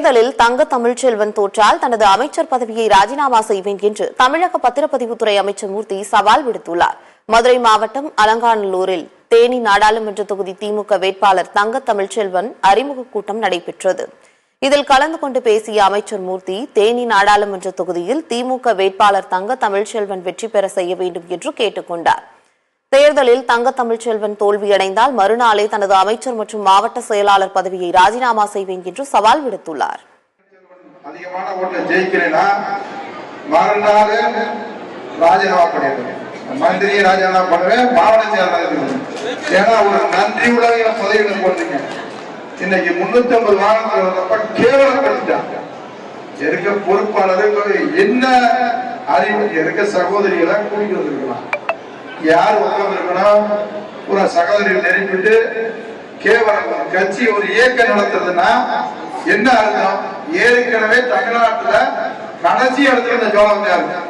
தேர்தலில் தங்க தமிழ்ச்செல்வன் தோற்றால் தனது அமைச்சர் பதவியை ராஜினாமா செய்வேன் என்று தமிழக பத்திரப்பதிவுத்துறை அமைச்சர் மூர்த்தி சவால் விடுத்துள்ளார். மதுரை மாவட்டம் அலங்காநல்லூரில் தேனி நாடாளுமன்ற தொகுதி திமுக வேட்பாளர் தங்க தமிழ்ச்செல்வன் அறிமுக கூட்டம் நடைபெற்றது. இதில் கலந்து கொண்டு பேசிய அமைச்சர் மூர்த்தி, தேனி நாடாளுமன்ற தொகுதியில் திமுக வேட்பாளர் தங்க தமிழ்ச்செல்வன் வெற்றி பெற செய்ய வேண்டும் என்று கேட்டுக் கொண்டார். தேர்தலில் தங்க தமிழ்ச்செல்வன் தோல்வியடைந்தால் மறுநாளே தனது அமைச்சர் மற்றும் மாவட்ட செயலாளர் பதவியை ராஜினாமா செய்வேன் என்று சவால் விடுத்துள்ளார். அதிகமான ஓட்டை ஜெயிக்கிறேன்னா மறுநாள் ராஜினாமா பண்ணிடுவேன், மந்திரியை ராஜினாமா பண்ணுவேன், மாவட்ட செயலாளர். ஏன்னா ஒரு நன்றி உலக பதவிகளை போட்டீங்க. இன்னைக்கு 350 மாநிலங்கள் கேவலப்படுத்திட்டாங்க. இருக்க பொறுப்பாளர்கள் என்ன அறிவு இருக்க சகோதரிகளை கூட்டிட்டு வந்திருக்கலாம். யார் உட்கார்ந்து இருக்கணும், ஒரு சகோதரிகள் நெருப்பிட்டு கேவலம் கட்சி ஒரு இயக்கம் நடத்துறதுன்னா என்ன அர்த்தம்? ஏற்கனவே தமிழ்நாட்டுல கடைசி இடத்துல இந்த ஜோலம் தான் இருக்கு.